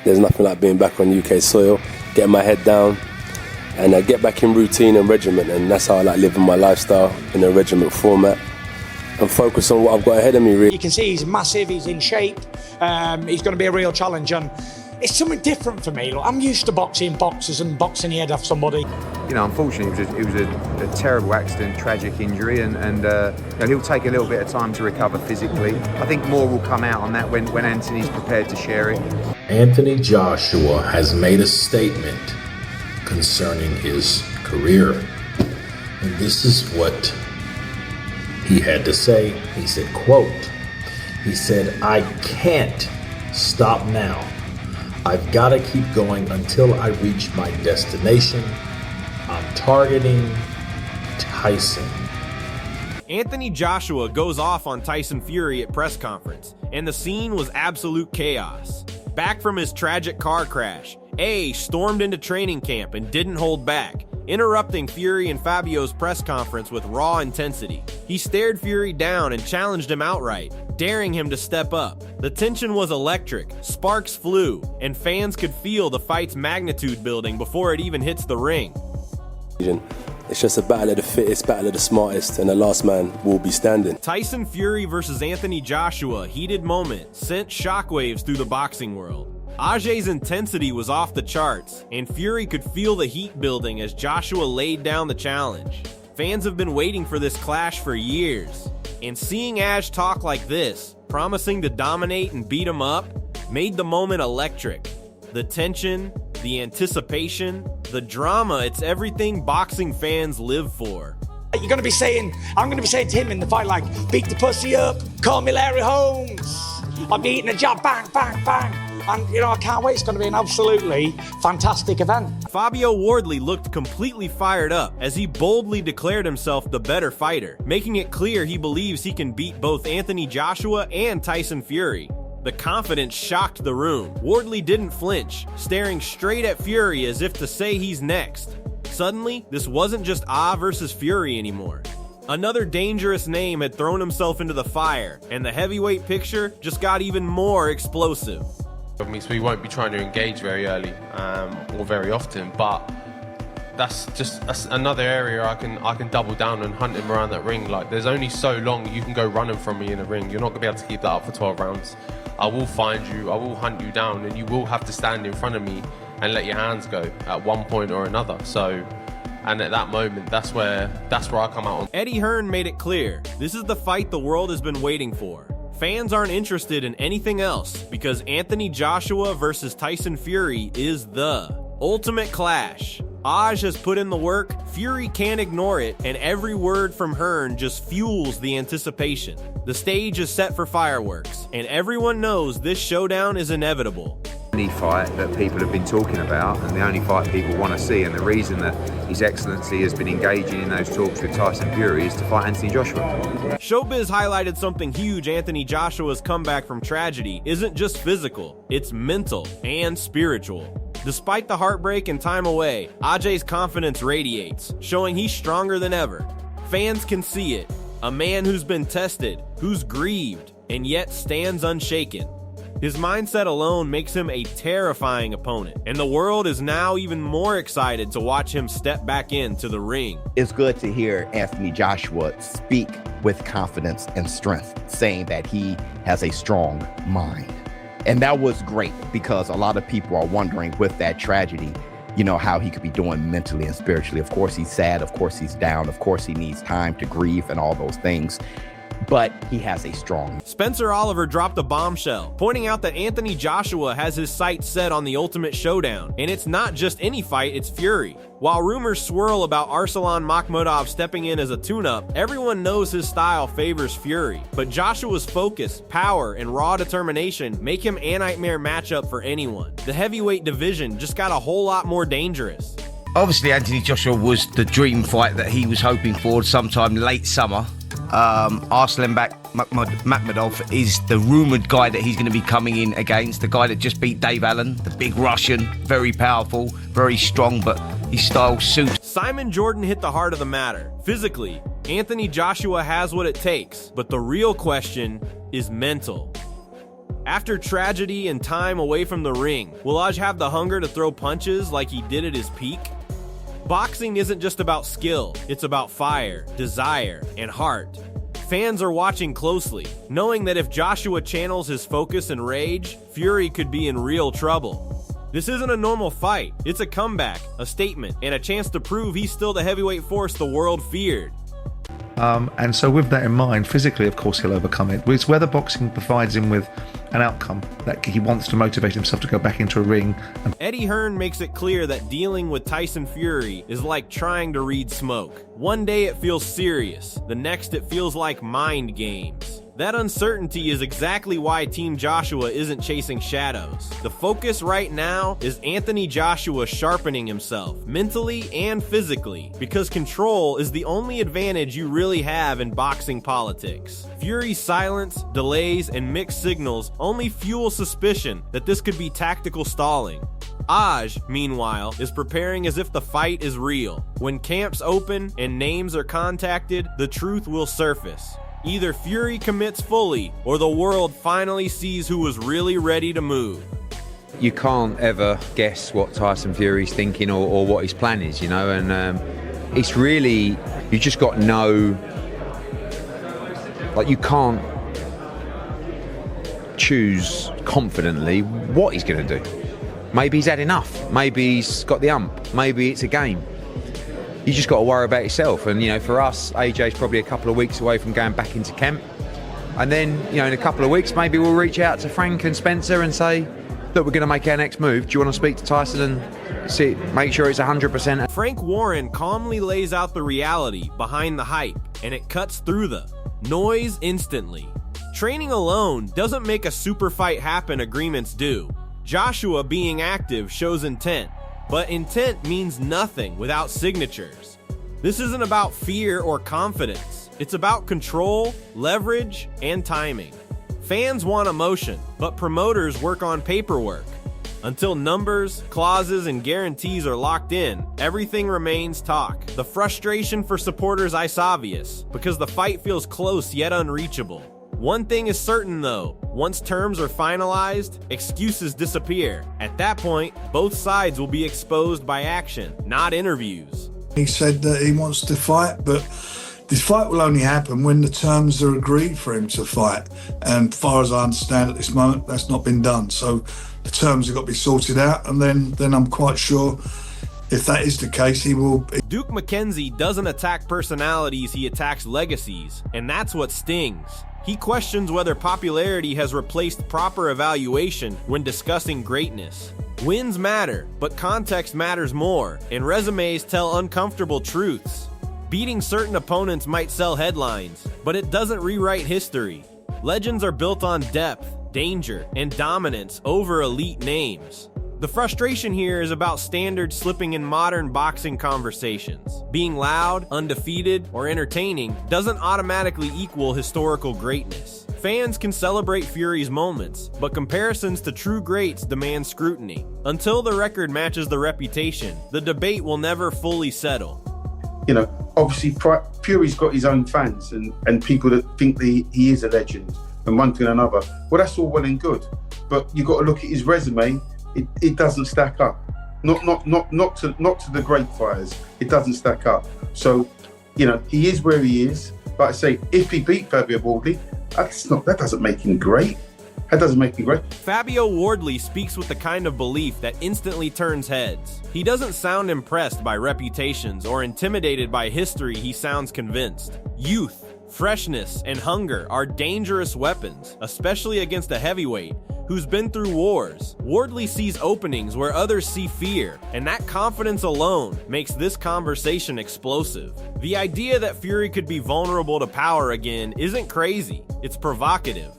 There's nothing like being back on UK soil, getting my head down, and get back in routine and regiment, and that's how I like living my lifestyle in a regiment format, and focus on what I've got ahead of me, really. You can see he's massive, he's in shape, he's going to be a real challenge, and it's something different for me. Look, I'm used to boxing boxers and boxing the head off somebody. You know, unfortunately, it was a terrible accident, tragic injury, and you know, he'll take a little bit of time to recover physically. I think more will come out on that when Anthony's prepared to share it. Anthony Joshua has made a statement concerning his career, and this is what he had to say. He said, quote, he said, "I can't stop now. I've got to keep going until I reach my destination. I'm targeting Tyson." Anthony Joshua goes off on Tyson Fury at press conference, and the scene was absolute chaos. Back from his tragic car crash, A stormed into training camp and didn't hold back, interrupting Fury and Fabio's press conference with raw intensity. He stared Fury down and challenged him outright, daring him to step up. The tension was electric, sparks flew, and fans could feel the fight's magnitude building before it even hits the ring. It's just a battle of the fittest, battle of the smartest, and the last man will be standing. Tyson Fury versus Anthony Joshua, heated moment, sent shockwaves through the boxing world. Ajay's intensity was off the charts, and Fury could feel the heat building as Joshua laid down the challenge. Fans have been waiting for this clash for years, and seeing Aj talk like this, promising to dominate and beat him up, made the moment electric. The tension, the anticipation, the drama, it's everything boxing fans live for. I'm going to be saying to him in the fight, like, beat the pussy up, call me Larry Holmes. I'll be eating a jab, bang, bang, bang. And, you know, I can't wait. It's going to be an absolutely fantastic event. Fabio Wardley looked completely fired up as he boldly declared himself the better fighter, making it clear he believes he can beat both Anthony Joshua and Tyson Fury. The confidence shocked the room. Wardley didn't flinch, staring straight at Fury as if to say he's next. Suddenly, this wasn't just versus Fury anymore. Another dangerous name had thrown himself into the fire, and the heavyweight picture just got even more explosive. So we won't be trying to engage very early or very often, but that's another area I can double down and hunt him around that ring. Like, there's only so long you can go running from me in a ring. You're not gonna be able to keep that up for 12 rounds. I will find you, I will hunt you down, and you will have to stand in front of me and let your hands go at one point or another. So, and at that moment, that's where I come out on. Eddie Hearn made it clear, this is the fight the world has been waiting for. Fans aren't interested in anything else because Anthony Joshua versus Tyson Fury is the ultimate clash. Aj has put in the work, Fury can't ignore it, and every word from Hearn just fuels the anticipation. The stage is set for fireworks, and everyone knows this showdown is inevitable. The fight that people have been talking about, and the only fight people want to see, and the reason that His Excellency has been engaging in those talks with Tyson Fury is to fight Anthony Joshua. Showbiz highlighted something huge. Anthony Joshua's comeback from tragedy isn't just physical, it's mental and spiritual. Despite the heartbreak and time away, Ajay's confidence radiates, showing he's stronger than ever. Fans can see it. A man who's been tested, who's grieved, and yet stands unshaken. His mindset alone makes him a terrifying opponent, and the world is now even more excited to watch him step back into the ring. It's good to hear Anthony Joshua speak with confidence and strength, saying that he has a strong mind. And that was great because a lot of people are wondering with that tragedy, you know, how he could be doing mentally and spiritually. Of course, he's sad. Of course, he's down. Of course, he needs time to grieve and all those things. But he has a strong. Spencer Oliver dropped a bombshell, pointing out that Anthony Joshua has his sights set on the ultimate showdown, and it's not just any fight, it's Fury. While rumors swirl about Arslan Makhmudov stepping in as a tune-up, everyone knows his style favors Fury, but Joshua's focus, power, and raw determination make him a nightmare matchup for anyone. The heavyweight division just got a whole lot more dangerous. Obviously, Anthony Joshua was the dream fight that he was hoping for sometime late summer. Arslan Makhmudov is the rumoured guy that he's going to be coming in against, the guy that just beat Dave Allen, the big Russian, very powerful, very strong, but his style suits. Simon Jordan hit the heart of the matter. Physically, Anthony Joshua has what it takes, but the real question is mental. After tragedy and time away from the ring, will Aj have the hunger to throw punches like he did at his peak? Boxing isn't just about skill, it's about fire, desire, and heart. Fans are watching closely, knowing that if Joshua channels his focus and rage, Fury could be in real trouble. This isn't a normal fight, it's a comeback, a statement, and a chance to prove he's still the heavyweight force the world feared. And so with that in mind, physically, of course, he'll overcome it. It's whether boxing provides him with an outcome that he wants to motivate himself to go back into a ring. Eddie Hearn makes it clear that dealing with Tyson Fury is like trying to read smoke. One day it feels serious, the next it feels like mind games. That uncertainty is exactly why Team Joshua isn't chasing shadows. The focus right now is Anthony Joshua sharpening himself, mentally and physically, because control is the only advantage you really have in boxing politics. Fury's silence, delays, and mixed signals only fuel suspicion that this could be tactical stalling. Aj, meanwhile, is preparing as if the fight is real. When camps open and names are contacted, the truth will surface. Either Fury commits fully, or the world finally sees who was really ready to move. You can't ever guess what Tyson Fury's thinking or what his plan is, you know, and it's really, you just got no, like, you can't choose confidently what he's going to do. Maybe he's had enough, maybe he's got the hump, maybe it's a game. You just got to worry about yourself. And, you know, for us, AJ's probably a couple of weeks away from going back into camp. And then, you know, in a couple of weeks, maybe we'll reach out to Frank and Spencer and say, look, we're going to make our next move. Do you want to speak to Tyson and see, make sure it's 100%? Frank Warren calmly lays out the reality behind the hype, and it cuts through the noise instantly. Training alone doesn't make a super fight happen, agreements do. Joshua being active shows intent. But intent means nothing without signatures. This isn't about fear or confidence. It's about control, leverage, and timing. Fans want emotion, but promoters work on paperwork. Until numbers, clauses, and guarantees are locked in, everything remains talk. The frustration for supporters is obvious, because the fight feels close yet unreachable. One thing is certain though, once terms are finalized, excuses disappear. At that point, both sides will be exposed by action, not interviews. He said that he wants to fight, but this fight will only happen when the terms are agreed for him to fight. And as far as I understand at this moment, that's not been done. So the terms have got to be sorted out, and then I'm quite sure if that is the case, he will. Duke McKenzie doesn't attack personalities, he attacks legacies, and that's what stings. He questions whether popularity has replaced proper evaluation when discussing greatness. Wins matter, but context matters more, and resumes tell uncomfortable truths. Beating certain opponents might sell headlines, but it doesn't rewrite history. Legends are built on depth, danger, and dominance over elite names. The frustration here is about standards slipping in modern boxing conversations. Being loud, undefeated, or entertaining doesn't automatically equal historical greatness. Fans can celebrate Fury's moments, but comparisons to true greats demand scrutiny. Until the record matches the reputation, the debate will never fully settle. You know, obviously Fury's got his own fans and people that think that he is a legend and one thing and another. Well, that's all well and good, but you've got to look at his resume. It doesn't stack up. Not to the great fighters. It doesn't stack up. So, you know, he is where he is. But I say, if he beat Fabio Wardley, that doesn't make him great. That doesn't make him great. Fabio Wardley speaks with the kind of belief that instantly turns heads. He doesn't sound impressed by reputations or intimidated by history. He sounds convinced. Youth, freshness, and hunger are dangerous weapons, especially against a heavyweight who's been through wars. Wardley sees openings where others see fear, and that confidence alone makes this conversation explosive. The idea that Fury could be vulnerable to power again isn't crazy, it's provocative.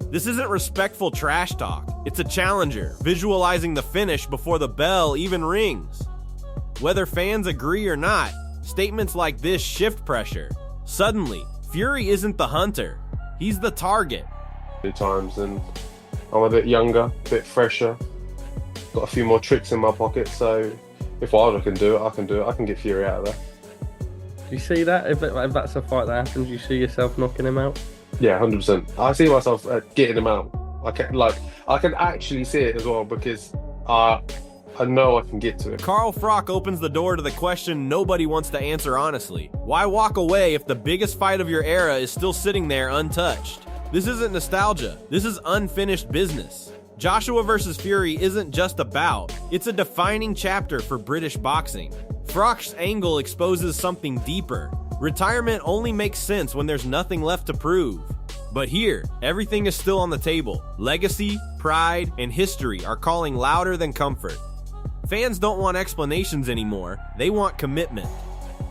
This isn't respectful trash talk, it's a challenger, visualizing the finish before the bell even rings. Whether fans agree or not, statements like this shift pressure. Suddenly, Fury isn't the hunter, he's the target. At times, and I'm a bit younger, a bit fresher, got a few more tricks in my pocket, so if I can do it, I can do it. I can get Fury out of there. Do you see that? If that's a fight that happens, you see yourself knocking him out? Yeah, 100%. I see myself getting him out. I can actually see it as well because I know I can get to it. Carl Froch opens the door to the question nobody wants to answer honestly. Why walk away if the biggest fight of your era is still sitting there untouched? This isn't nostalgia. This is unfinished business. Joshua versus Fury isn't just a bout. It's a defining chapter for British boxing. Froch's angle exposes something deeper. Retirement only makes sense when there's nothing left to prove. But here, everything is still on the table. Legacy, pride, and history are calling louder than comfort. Fans don't want explanations anymore. They want commitment.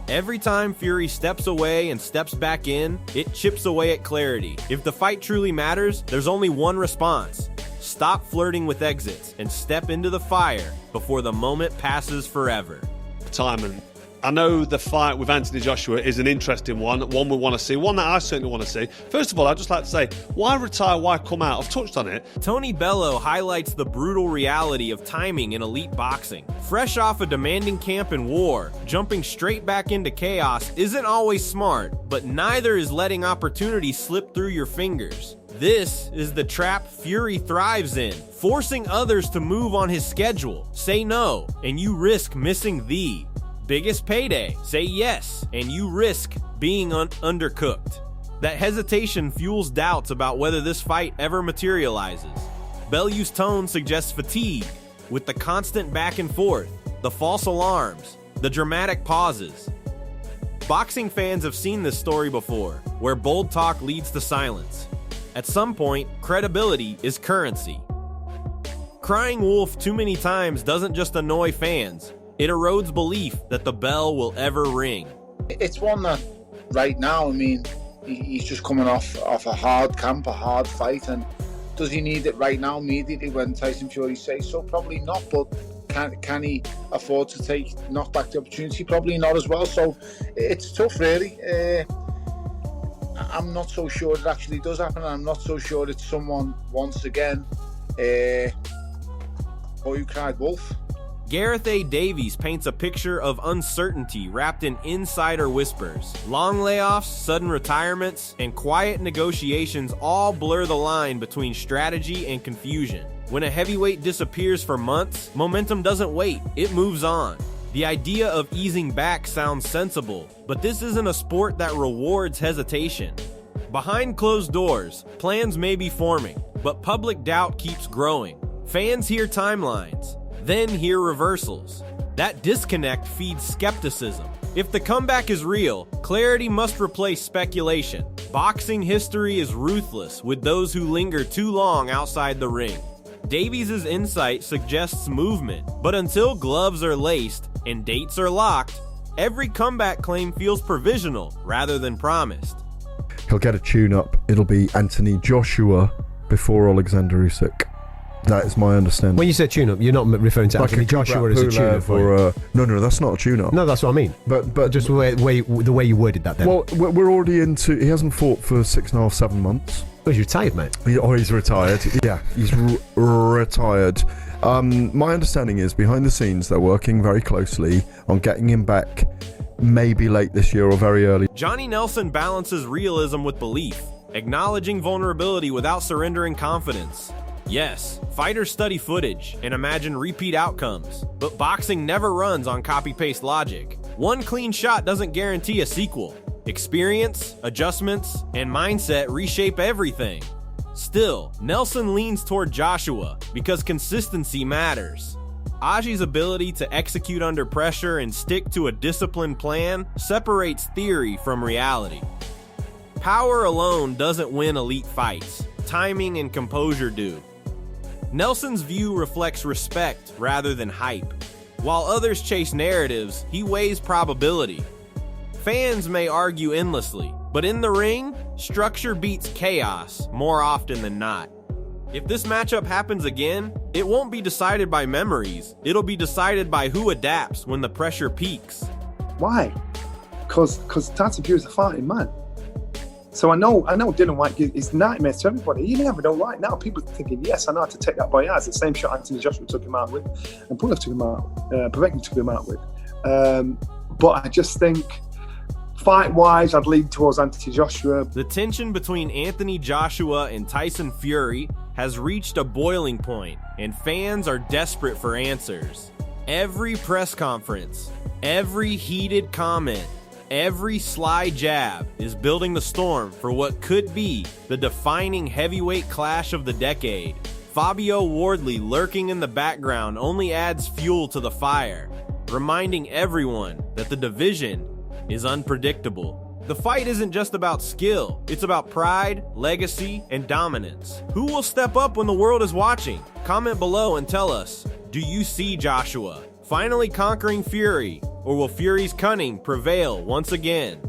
Every time Fury steps away and steps back in, it chips away at clarity. If the fight truly matters, there's only one response. Stop flirting with exits and step into the fire before the moment passes forever. Retirement. I know the fight with Anthony Joshua is an interesting one we want to see, one that I certainly want to see. First of all, I'd just like to say, why retire, why come out? I've touched on it. Tony Bello highlights the brutal reality of timing in elite boxing. Fresh off a demanding camp in war, jumping straight back into chaos isn't always smart, but neither is letting opportunity slip through your fingers. This is the trap Fury thrives in, forcing others to move on his schedule. Say no, and you risk missing the biggest payday. Say yes, and you risk being undercooked. That hesitation fuels doubts about whether this fight ever materializes. Bellew's tone suggests fatigue, with the constant back and forth, the false alarms, the dramatic pauses. Boxing fans have seen this story before, where bold talk leads to silence. At some point, credibility is currency. Crying wolf too many times doesn't just annoy fans, it erodes belief that the bell will ever ring. It's one that right now, I mean, he's just coming off a hard camp, a hard fight, and does he need it right now immediately when Tyson Fury says so? Probably not, but can he afford to knock back the opportunity? Probably not as well, so it's tough really. I'm not so sure it actually does happen, and I'm not so sure it's someone once again who cried wolf. Gareth A. Davies paints a picture of uncertainty wrapped in insider whispers. Long layoffs, sudden retirements, and quiet negotiations all blur the line between strategy and confusion. When a heavyweight disappears for months, momentum doesn't wait, it moves on. The idea of easing back sounds sensible, but this isn't a sport that rewards hesitation. Behind closed doors, plans may be forming, but public doubt keeps growing. Fans hear timelines, then hear reversals. That disconnect feeds skepticism. If the comeback is real, clarity must replace speculation. Boxing history is ruthless with those who linger too long outside the ring. Davies' insight suggests movement, but until gloves are laced and dates are locked, every comeback claim feels provisional rather than promised. He'll get a tune-up. It'll be Anthony Joshua before Alexander Usyk. That is my understanding. When you say tune-up, you're not referring to like Anthony Joshua as a tune-up? No, that's not a tune-up. No, that's what I mean. But just the way you worded that then. Well, we're already into... He hasn't fought for 6.5, 7 months. Oh, he's retired, mate. He's retired. Yeah, he's retired. My understanding is, behind the scenes, they're working very closely on getting him back maybe late this year or very early. Johnny Nelson balances realism with belief, acknowledging vulnerability without surrendering confidence. Yes, fighters study footage and imagine repeat outcomes, but boxing never runs on copy-paste logic. One clean shot doesn't guarantee a sequel. Experience, adjustments, and mindset reshape everything. Still, Nelson leans toward Joshua because consistency matters. Aji's ability to execute under pressure and stick to a disciplined plan separates theory from reality. Power alone doesn't win elite fights. Timing and composure do. Nelson's view reflects respect rather than hype. While others chase narratives, he weighs probability. Fans may argue endlessly, but in the ring, structure beats chaos more often than not. If this matchup happens again, it won't be decided by memories. It'll be decided by who adapts when the pressure peaks. Why? Because Tyson Fury's a fighting man. So I know Dylan White is nightmares to everybody. You never know right now. People are thinking, yes, I know how to take that by eyes. The same shot Anthony Joshua took him out with, and Pulev took him out, Povetkin took him out with. But I just think, fight-wise, I'd lean towards Anthony Joshua. The tension between Anthony Joshua and Tyson Fury has reached a boiling point, and fans are desperate for answers. Every press conference, every heated comment, every sly jab is building the storm for what could be the defining heavyweight clash of the decade. Fabio Wardley lurking in the background only adds fuel to the fire, reminding everyone that the division is unpredictable. The fight isn't just about skill, it's about pride, legacy, and dominance. Who will step up when the world is watching? Comment below and tell us, do you see Joshua finally conquering Fury, or will Fury's cunning prevail once again?